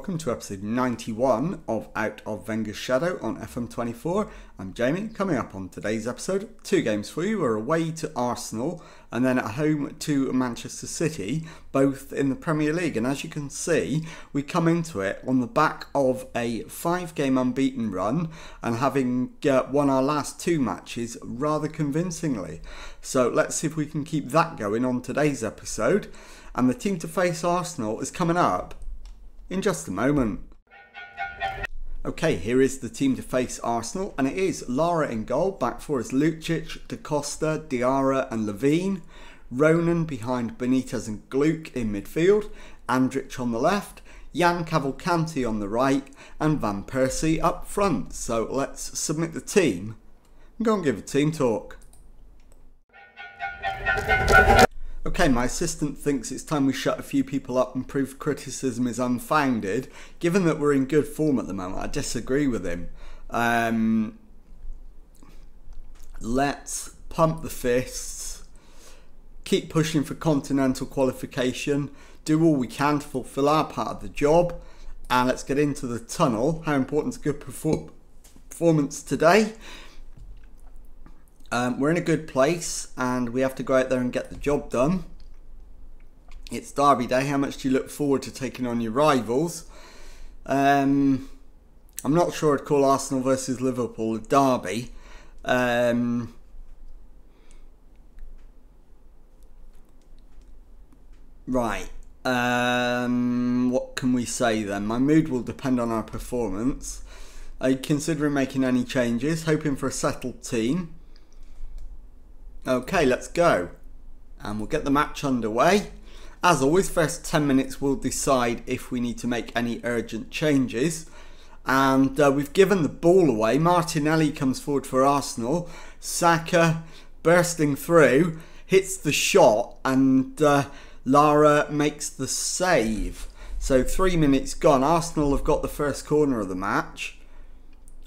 welcome to episode 91 of Out of Wenger's Shadow on FM24. I'm Jamie. Coming up on today's episode, two games for you. We're away to Arsenal and then at home to Manchester City, both in the Premier League. And as you can see, we come into it on the back of a 5-game unbeaten run and having won our last two matches rather convincingly. So let's see if we can keep that going on today's episode. And the team to face Arsenal is coming up in just a moment. Okay, here is the team to face Arsenal, and it is Lara in goal. Back four is Lucic, Da Costa, Diarra and Levine. Ronan behind Benitez and Gluck in midfield. Andrich on the left. Jan Cavalcanti on the right. And Van Persie up front. So let's submit the team and go and give a team talk. Okay, my assistant thinks it's time we shut a few people up and prove criticism is unfounded. Given that we're in good form at the moment, I disagree with him. Let's pump the fists, keep pushing for continental qualification, do all we can to fulfill our part of the job, and let's get into the tunnel. How important is good performance today? We're in a good place and we have to go out there and get the job done. It's Derby Day. How much do you look forward to taking on your rivals? I'm not sure I'd call Arsenal versus Liverpool a derby. Right. What can we say then? My mood will depend on our performance. Are you considering making any changes? Hoping for a settled team. Okay, let's go. And we'll get the match underway. As always, first 10 minutes will decide if we need to make any urgent changes. And we've given the ball away. Martinelli comes forward for Arsenal. Saka bursting through, hits the shot, and Lara makes the save. So 3 minutes gone. Arsenal have got the first corner of the match.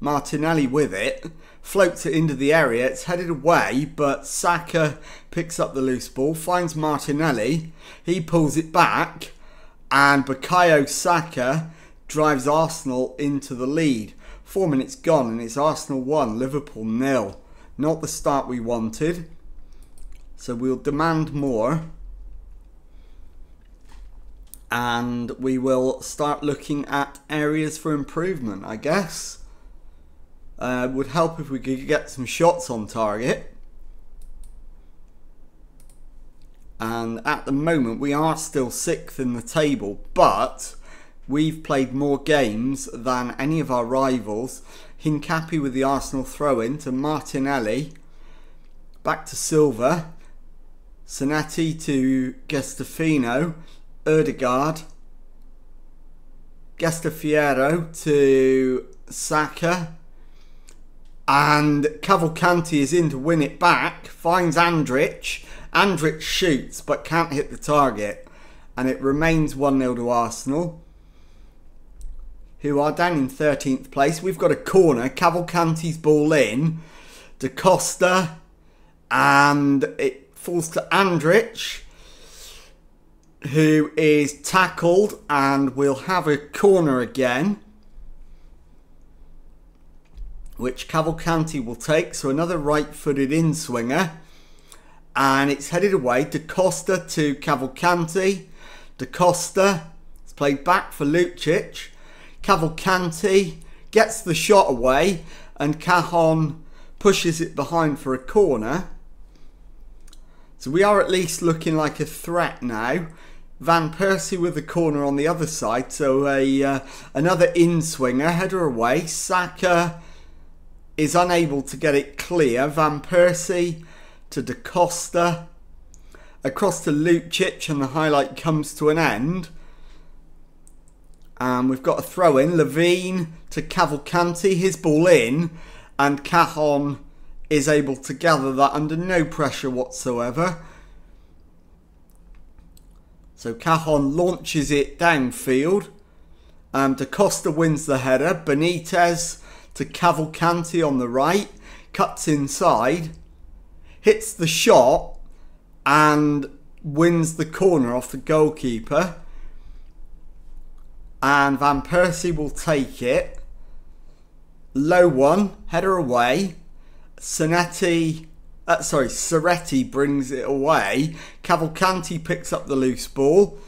Martinelli with it, floats it into the area, it's headed away, but Saka picks up the loose ball, finds Martinelli, he pulls it back, and Bukayo Saka drives Arsenal into the lead. 4 minutes gone and it's Arsenal 1, Liverpool 0. Not the start we wanted, so we'll demand more. And we will start looking at areas for improvement, I guess. Would help if we could get some shots on target. And at the moment we are still 6th in the table, but we've played more games than any of our rivals. Hincapi with the Arsenal throw-in to Martinelli. Back to Silva. Zanetti to Gestafino. Ødegaard. Gestafiero to Saka. And Cavalcanti is in to win it back, finds Andrich. Andrich shoots but can't hit the target. And it remains 1-0 to Arsenal, who are down in 13th place. We've got a corner, Cavalcanti's ball in. Da Costa, and it falls to Andrich, who is tackled, and we'll have a corner again, which Cavalcanti will take. So another right-footed in-swinger. And it's headed away. Da Costa to Cavalcanti. Da Costa is played back for Lucic. Cavalcanti gets the shot away. And Cajon pushes it behind for a corner. So we are at least looking like a threat now. Van Persie with the corner on the other side. So another in-swinger. Header away. Saka is unable to get it clear. Van Persie to Da Costa, across to Lucic, and the highlight comes to an end. And we've got a throw in. Levine to Cavalcanti, his ball in, and Cajon is able to gather that under no pressure whatsoever. So Cajon launches it downfield. Da Costa wins the header. Benitez to Cavalcanti on the right, cuts inside, hits the shot and wins the corner off the goalkeeper. And Van Persie will take it. Low one, header away. Soretti brings it away. Cavalcanti picks up the loose ball.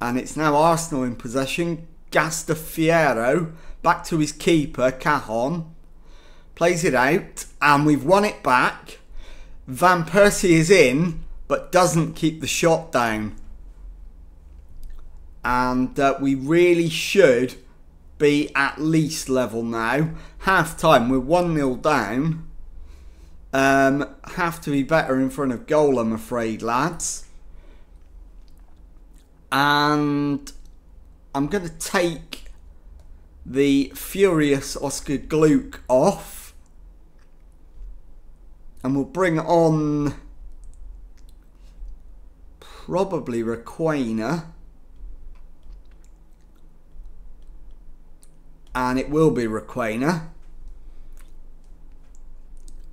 And it's now Arsenal in possession. Gastafiero back to his keeper, Cajon. Plays it out. And we've won it back. Van Persie is in, but doesn't keep the shot down. And we really should be at least level now. Half time, we're 1-0 down. Have to be better in front of goal, I'm afraid, lads. And I'm going to take the furious Oscar Gluck off. And we'll bring on probably Requena. And it will be Requena.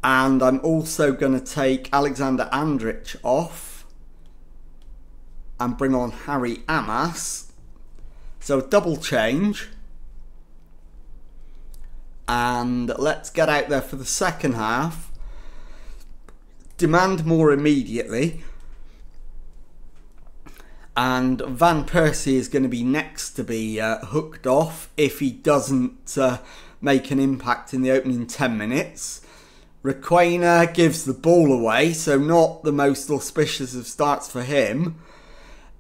And I'm also going to take Alexander Andrich off and bring on Harry Amas. So a double change. And let's get out there for the second half. Demand more immediately. And Van Persie is going to be next to be hooked off if he doesn't make an impact in the opening 10 minutes. Requena gives the ball away, so not the most auspicious of starts for him.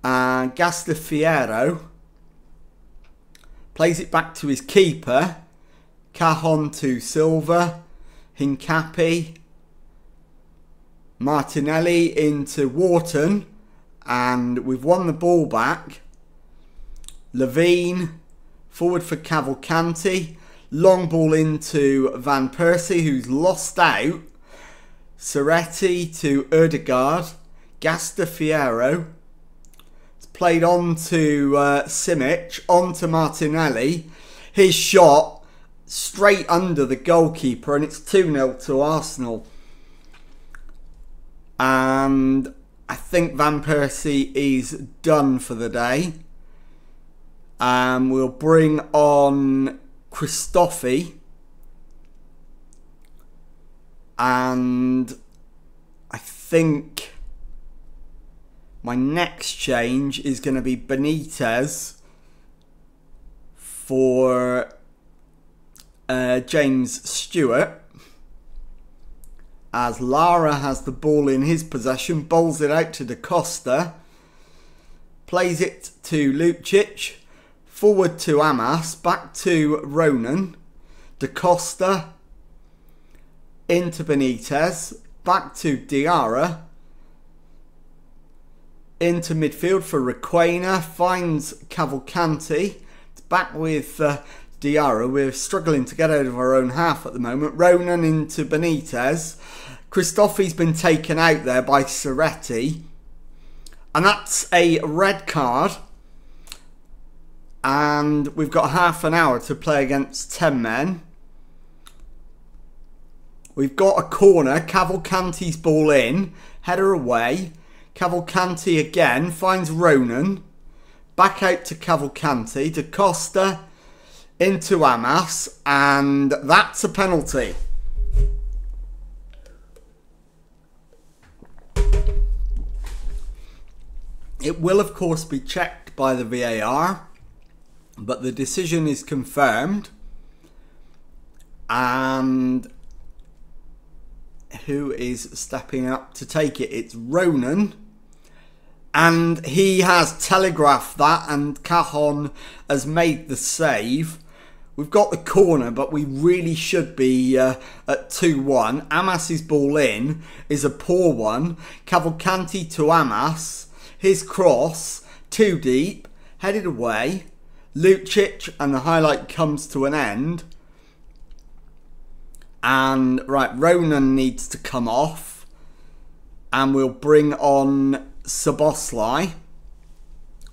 And Gastafiero plays it back to his keeper. Cajon to Silva. Hincapi. Martinelli into Wharton. And we've won the ball back. Levine, forward for Cavalcanti. Long ball into Van Persie, who's lost out. Soretti to Ødegaard. Gastafiero. It's played on to Simic, on to Martinelli. His shot straight under the goalkeeper, and it's 2-0 to Arsenal. And I think Van Persie is done for the day. We'll bring on Christophe. And I think my next change is going to be Benitez for James Stewart. As Lara has the ball in his possession, bowls it out to Da Costa, plays it to Lucic, forward to Amas, back to Ronan, Da Costa, into Benitez, back to Diarra, into midfield for Requena, finds Cavalcanti, it's back with Diarra. We're struggling to get out of our own half at the moment. Ronan into Benitez. Christophe's been taken out there by Soretti. And that's a red card. And we've got half an hour to play against 10 men. We've got a corner. Cavalcanti's ball in. Header away. Cavalcanti again. Finds Ronan. Back out to Cavalcanti. Da Costa into Amas, and that's a penalty. It will of course be checked by the VAR, but the decision is confirmed. And who is stepping up to take it? It's Ronan. And he has telegraphed that, and Cajon has made the save. We've got the corner, but we really should be at 2-1. Amas's ball in is a poor one. Cavalcanti to Amas. His cross, too deep, headed away. Lucic, and the highlight comes to an end. And, right, Ronan needs to come off. And we'll bring on Szoboszlai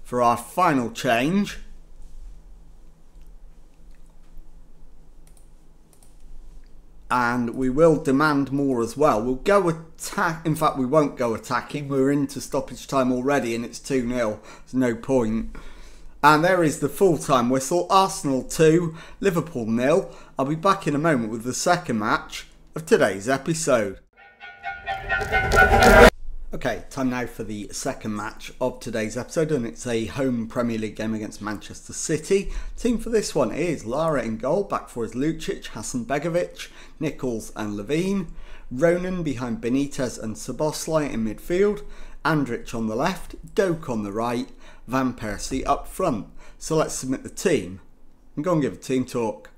for our final change. And we will demand more as well. We'll go attack. In fact, we won't go attacking. We're into stoppage time already and it's 2-0. There's no point. And there is the full-time whistle. Arsenal 2, Liverpool 0. I'll be back in a moment with the second match of today's episode. Okay, time now for the second match of today's episode, and it's a home Premier League game against Manchester City. Team for this one is Lara in goal, back four is Lucic, Hasanbegovic, Nichols and Levine, Ronan behind Benitez and Szoboszlai in midfield, Andrich on the left, Doak on the right, Van Persie up front. So let's submit the team and go and give a team talk.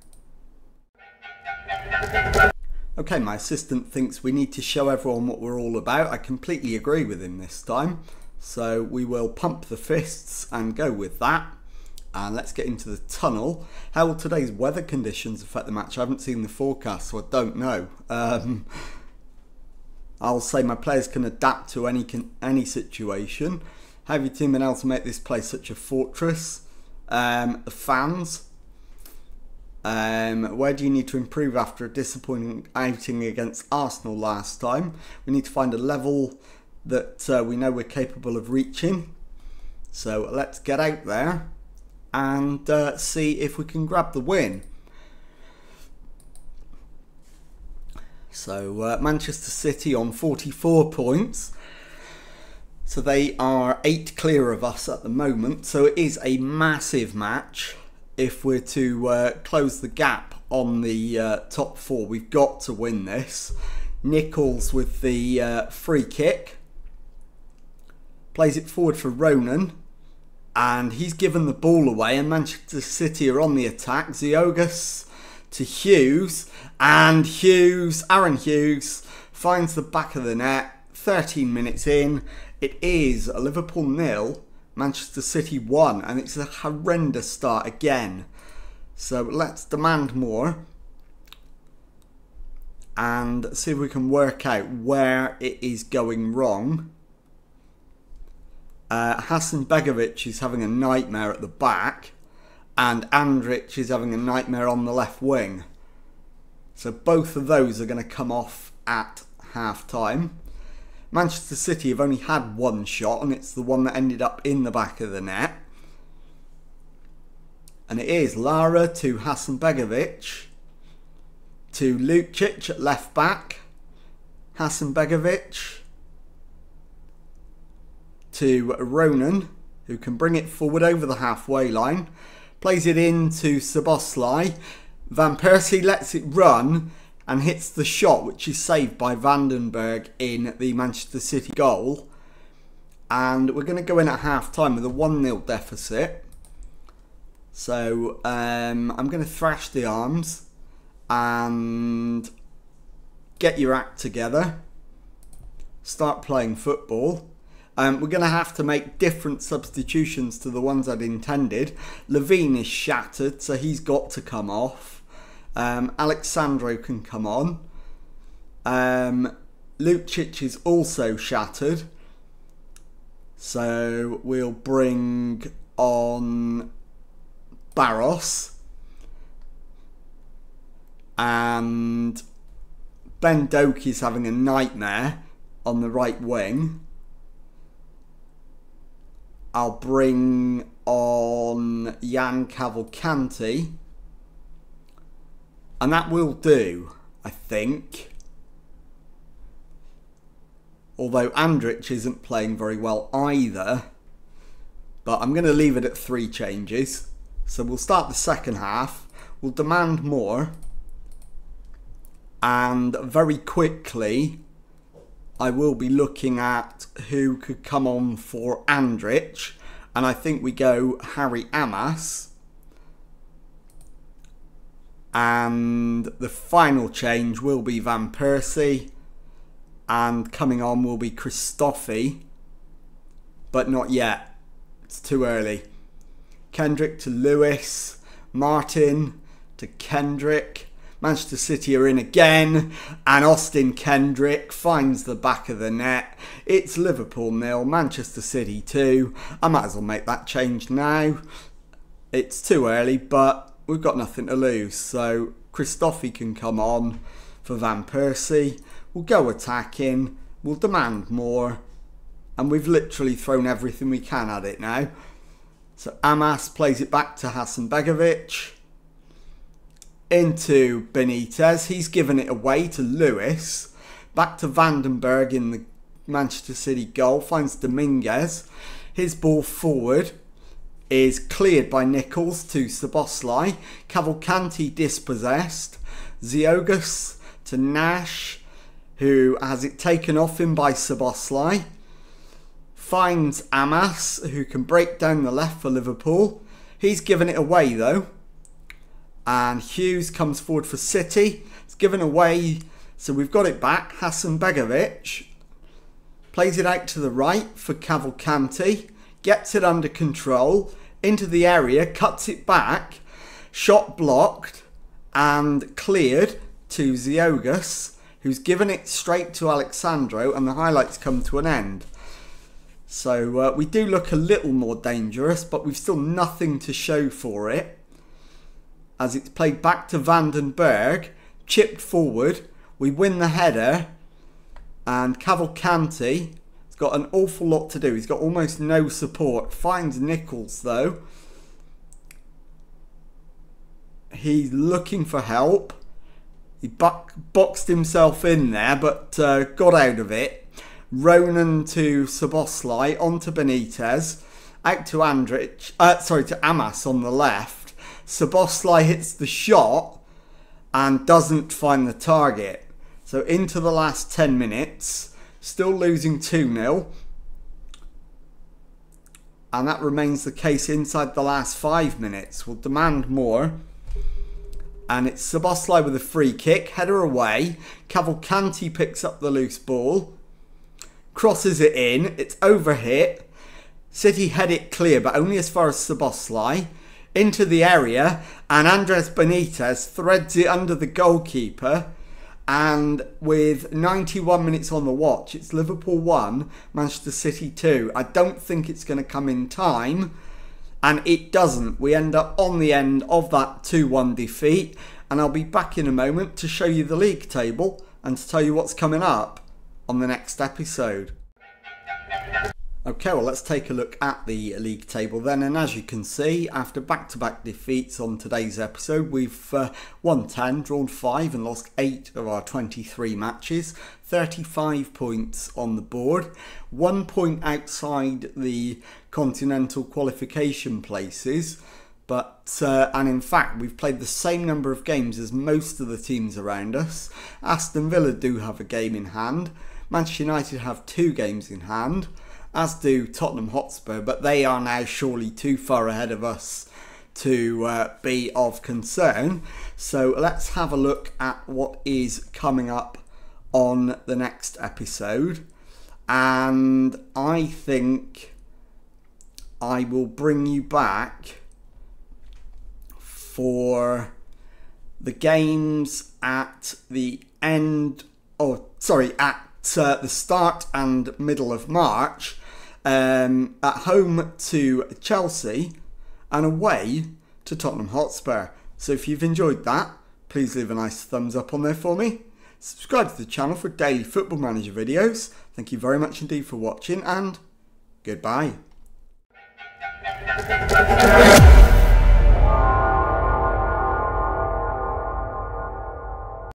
Okay, my assistant thinks we need to show everyone what we're all about. I completely agree with him this time. So we will pump the fists and go with that. And let's get into the tunnel. How will today's weather conditions affect the match? I haven't seen the forecast, so I don't know. I'll say my players can adapt to any situation. How have your team been able to make this place such a fortress? The fans. Where do you need to improve after a disappointing outing against Arsenal last time? We need to find a level that we know we're capable of reaching. So let's get out there and see if we can grab the win. So Manchester City on 44 points. So they are 8 clear of us at the moment. So it is a massive match. If we're to close the gap on the top 4, we've got to win this. Nichols with the free kick. Plays it forward for Ronan. And he's given the ball away. And Manchester City are on the attack. Ziogas to Hughes. And Aaron Hughes, finds the back of the net. 13 minutes in. It is a Liverpool 0. Manchester City 1, and it's a horrendous start again. So let's demand more and see if we can work out where it is going wrong. Hasanbegovic is having a nightmare at the back, and Andrich is having a nightmare on the left wing. So both of those are going to come off at half time. Manchester City have only had one shot, and it's the one that ended up in the back of the net. And it is Lara to Hasanbegovic to Lucic at left back. Hasanbegovic to Ronan, who can bring it forward over the halfway line. Plays it in to Szoboszlai. Van Persie lets it run and hits the shot, which is saved by Vandenberg in the Manchester City goal. And we're going to go in at half-time with a 1-0 deficit. So I'm going to thrash the arms and get your act together. Start playing football. We're going to have to make different substitutions to the ones I'd intended. Levine is shattered, so he's got to come off. Alexandro can come on. Lucic is also shattered. So we'll bring on Barros. And Ben Doak is having a nightmare on the right wing. I'll bring on Jan Cavalcanti. And that will do, I think. Although Andrich isn't playing very well either. But I'm going to leave it at 3 changes. So we'll start the second half. We'll demand more. And very quickly, I will be looking at who could come on for Andrich. And I think we go Harry Amas. And the final change will be Van Persie. And coming on will be Christophe. But not yet. It's too early. Kendrick to Lewis. Martin to Kendrick. Manchester City are in again. And Austin Kendrick finds the back of the net. It's Liverpool 0. Manchester City 2. I might as well make that change now. It's too early, but we've got nothing to lose. So Christophe can come on for Van Persie. We'll go attacking. We'll demand more. And we've literally thrown everything we can at it now. So Amas plays it back to Hasanbegovic. Into Benitez. He's given it away to Lewis. Back to Vandenberg in the Manchester City goal. Finds Dominguez. His ball forward is cleared by Nichols to Szoboszlai. Cavalcanti dispossessed. Ziogus to Nash, who has it taken off him by Szoboszlai. Finds Amas, who can break down the left for Liverpool. He's given it away though. And Hughes comes forward for City. It's given away, so we've got it back. Hasanbegovic plays it out to the right for Cavalcanti. Gets it under control. Into the area, cuts it back. Shot blocked and cleared to Ziogus, who's given it straight to Alexandro, and the highlights come to an end. So we do look a little more dangerous, but we've still nothing to show for it. As it's played back to Vandenberg, chipped forward, we win the header, and Cavalcanti has got an awful lot to do. He's got almost no support. Finds Nichols though. He's looking for help. He boxed himself in there, but got out of it. Ronan to Szoboszlai, on to Benitez, out to to Amas on the left. Szoboszlai hits the shot and doesn't find the target. So into the last 10 minutes, still losing 2-0. And that remains the case inside the last 5 minutes. We'll demand more. And it's Szoboszlai with a free kick, header away. Cavalcanti picks up the loose ball. Crosses it in, it's overhit. City head it clear, but only as far as Szoboszlai. Into the area, and Andres Benitez threads it under the goalkeeper. And with 91 minutes on the watch, it's Liverpool 1, Manchester City 2. I don't think it's going to come in time. And it doesn't. We end up on the end of that 2-1 defeat. And I'll be back in a moment to show you the league table and to tell you what's coming up on the next episode. Okay, well, let's take a look at the league table then. And as you can see, after back-to-back defeats on today's episode, we've won 10, drawn 5 and lost 8 of our 23 matches. 35 points on the board. 1 point outside the continental qualification places. But, and in fact, we've played the same number of games as most of the teams around us. Aston Villa do have a game in hand. Manchester United have 2 games in hand, as do Tottenham Hotspur, but they are now surely too far ahead of us to be of concern. So let's have a look at what is coming up on the next episode. And I think I will bring you back for the games at the end, at the start and middle of March, at home to Chelsea and away to Tottenham Hotspur. So if you've enjoyed that, please leave a nice thumbs up on there for me. Subscribe to the channel for daily Football Manager videos. Thank you very much indeed for watching, and goodbye.